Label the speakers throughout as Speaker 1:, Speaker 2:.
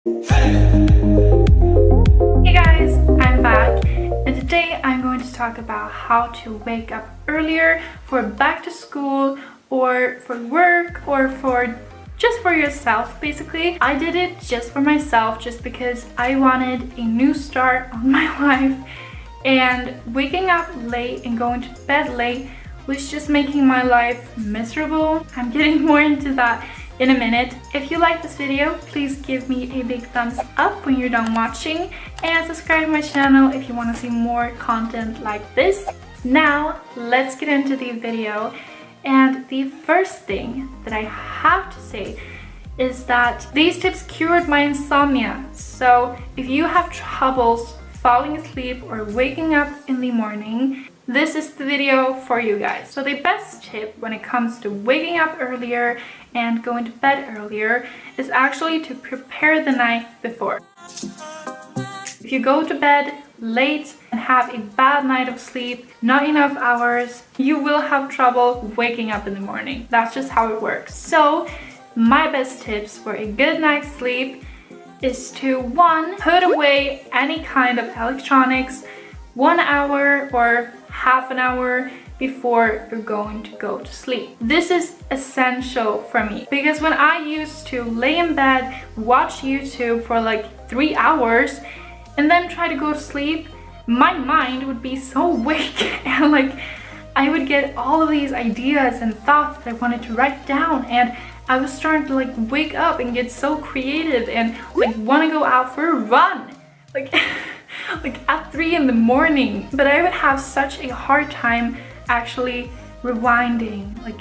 Speaker 1: Hey guys, I'm back, and today I'm going to talk about how to wake up earlier for back to school or for work or for just for yourself. Basically, I did it just for myself, just because I wanted a new start on my life, and waking up late and going to bed late was just making my life miserable. I'm getting more into that in a minute. If you like this video, please give me a big thumbs up when you're done watching, and subscribe to my channel if you want to see more content like this. Now, let's get into the video. And the first thing that I have to say is that these tips cured my insomnia. So if you have troubles falling asleep or waking up in the morning, this is the video for you guys. So the best tip when it comes to waking up earlier and going to bed earlier is actually to prepare the night before. If you go to bed late and have a bad night of sleep, not enough hours, you will have trouble waking up in the morning. That's just how it works. So my best tips for a good night's sleep is to 1. Put away any kind of electronics 1 hour or half an hour before you're going to go to sleep. This is essential for me, because when I used to lay in bed, watch YouTube for like 3 hours and then try to go to sleep, my mind would be so awake and like I would get all of these ideas and thoughts that I wanted to write down, and I was starting to like wake up and get so creative and like want to go out for a run like like at 3 in the morning. But I would have such a hard time actually rewinding, like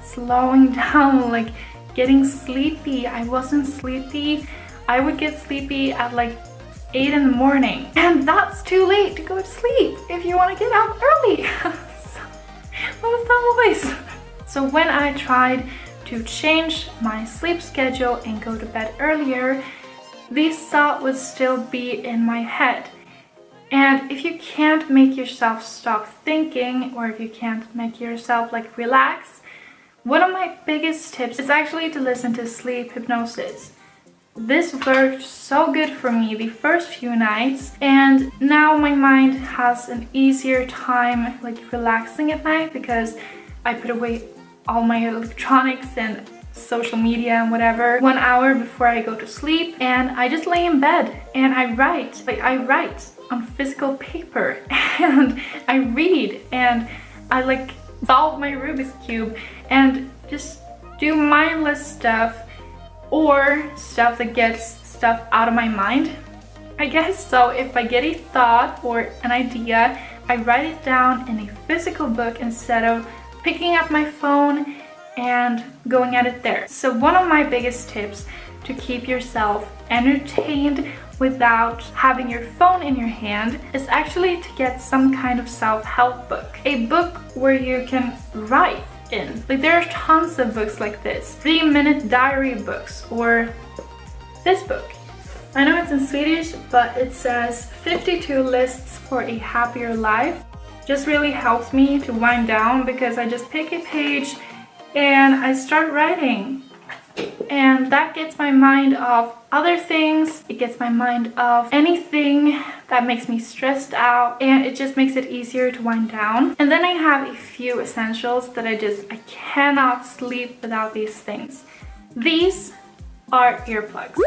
Speaker 1: slowing down, like getting sleepy. I wasn't sleepy. I would get sleepy at like 8 in the morning, and that's too late to go to sleep if you want to get up early. Almost always. So when I tried to change my sleep schedule and go to bed earlier, this thought would still be in my head. And if you can't make yourself stop thinking, or if you can't make yourself like relax, one of my biggest tips is actually to listen to sleep hypnosis. This worked so good for me the first few nights, and now my mind has an easier time like relaxing at night because I put away all my electronics and social media and whatever 1 hour before I go to sleep, and I just lay in bed and I write. Like I write on physical paper and I read and I like solve my Rubik's Cube and just do mindless stuff, or stuff that gets stuff out of my mind, I guess. So if I get a thought or an idea, I write it down in a physical book instead of picking up my phone and going at it there. So one of my biggest tips to keep yourself entertained without having your phone in your hand is actually to get some kind of self-help book. A book where you can write in. Like there are tons of books like this. 3-minute diary books, or this book. I know it's in Swedish, but it says 52 lists for a happier life. Just really helps me to wind down, because I just pick a page and I start writing. And that gets my mind off other things. It gets my mind off anything that makes me stressed out, and it just makes it easier to wind down. And then I have a few essentials that I cannot sleep without these things. These are earplugs.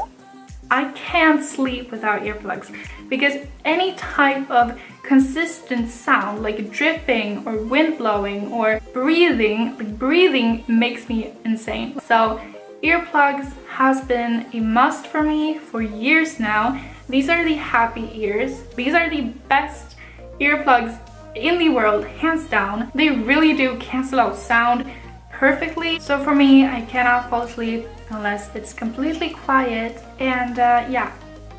Speaker 1: I can't sleep without earplugs, because any type of consistent sound like dripping or wind blowing or breathing, like breathing makes me insane. So earplugs has been a must for me for years now. These are the happy ears. These are the best earplugs in the world, hands down. They really do cancel out sound perfectly. So for me, I cannot fall asleep unless it's completely quiet, and yeah,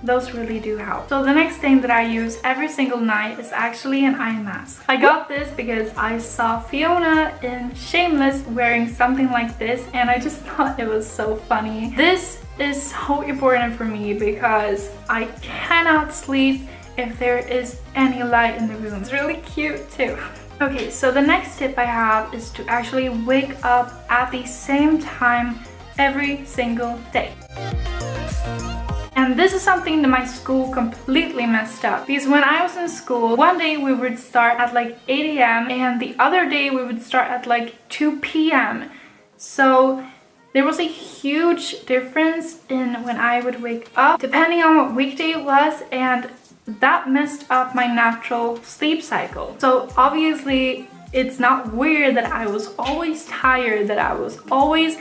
Speaker 1: those really do help. So the next thing that I use every single night is actually an eye mask. I got this because I saw Fiona in Shameless wearing something like this, and I just thought it was so funny. This is so important for me because I cannot sleep if there is any light in the room. It's really cute too. Okay, so the next tip I have is to actually wake up at the same time every single day. And this is something that my school completely messed up, because when I was in school, one day we would start at like 8 a.m. and the other day we would start at like 2 p.m. So there was a huge difference in when I would wake up depending on what weekday it was, and that messed up my natural sleep cycle. So obviously it's not weird that I was always tired, that I was always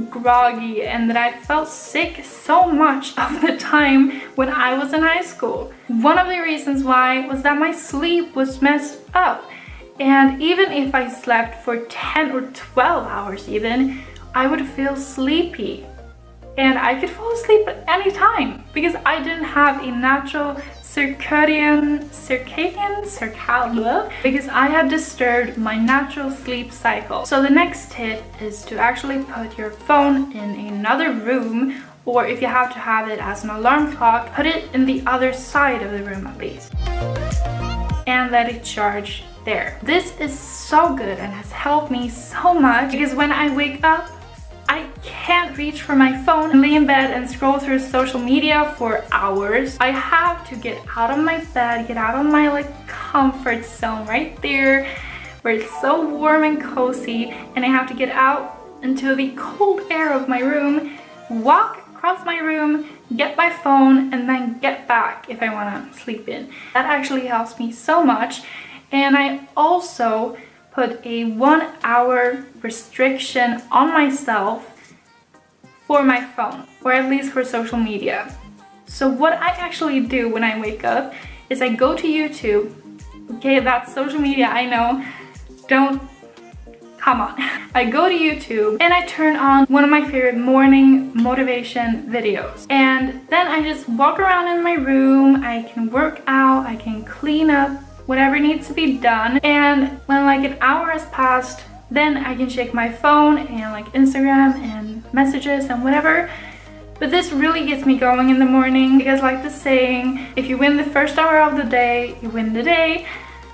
Speaker 1: groggy, and that I felt sick so much of the time when I was in high school. One of the reasons why was that my sleep was messed up, and even if I slept for 10 or 12 hours even, I would feel sleepy. And I could fall asleep at any time because I didn't have a natural circadian, because I had disturbed my natural sleep cycle. So the next tip is to actually put your phone in another room, or if you have to have it as an alarm clock, put it in the other side of the room at least, and let it charge there. This is so good and has helped me so much, because when I wake up, I can't reach for my phone and lay in bed and scroll through social media for hours. I have to get out of my bed, get out of my like comfort zone right there where it's so warm and cozy, and I have to get out into the cold air of my room, walk across my room, get my phone, and then get back if I want to sleep in. That actually helps me so much. And I also put a 1 hour restriction on myself for my phone, or at least for social media. So what I actually do when I wake up is I go to YouTube. Okay, that's social media, I know. Come on. I go to YouTube and I turn on one of my favorite morning motivation videos. And then I just walk around in my room, I can work out, I can clean up, whatever needs to be done. And when like an hour has passed, then I can check my phone and like Instagram and messages and whatever. But this really gets me going in the morning, because like the saying, if you win the first hour of the day, you win the day.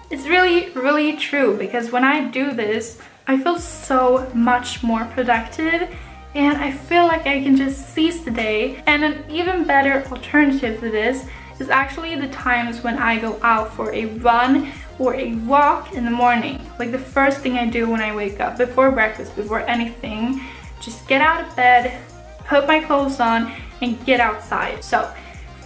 Speaker 1: It's really true, because when I do this, I feel so much more productive, and I feel like I can just seize the day. And an even better alternative to this is actually the times when I go out for a run or a walk in the morning. Like the first thing I do when I wake up, before breakfast, before anything, just get out of bed, put my clothes on, and get outside. So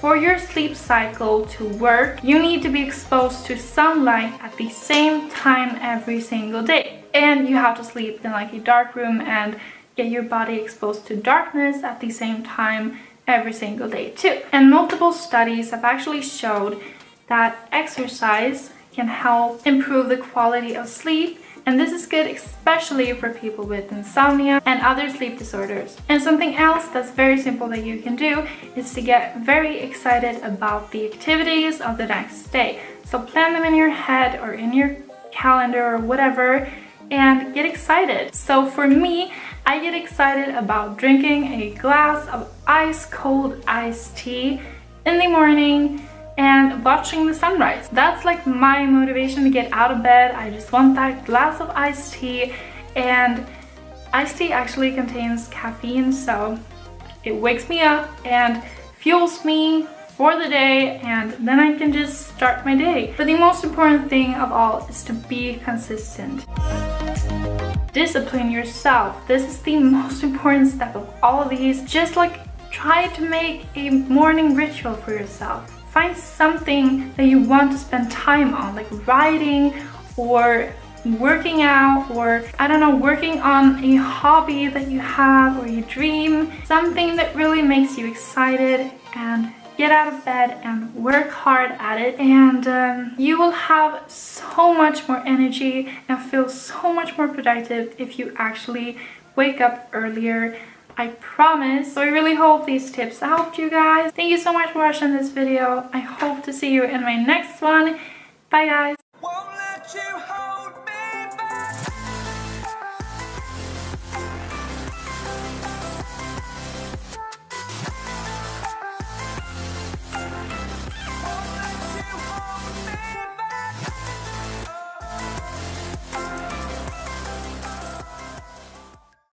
Speaker 1: for your sleep cycle to work, you need to be exposed to sunlight at the same time every single day. And you have to sleep in like a dark room and get your body exposed to darkness at the same time every single day too. And multiple studies have actually showed that exercise can help improve the quality of sleep, and this is good especially for people with insomnia and other sleep disorders. And something else that's very simple that you can do is to get very excited about the activities of the next day. So plan them in your head or in your calendar or whatever, and get excited. So for me, I get excited about drinking a glass of ice cold iced tea in the morning and watching the sunrise. That's like my motivation to get out of bed. I just want that glass of iced tea, and iced tea actually contains caffeine, so it wakes me up and fuels me for the day, and then I can just start my day. But the most important thing of all is to be consistent. Discipline yourself. This is the most important step of all of these. Just like try to make a morning ritual for yourself. Find something that you want to spend time on, like writing or working out, or I don't know, working on a hobby that you have or you dream. Something that really makes you excited, and get out of bed and work hard at it, and you will have so much more energy and feel so much more productive if you actually wake up earlier. I promise. So I really hope these tips helped you guys. Thank you so much for watching this video. I hope to see you in my next one. Bye guys.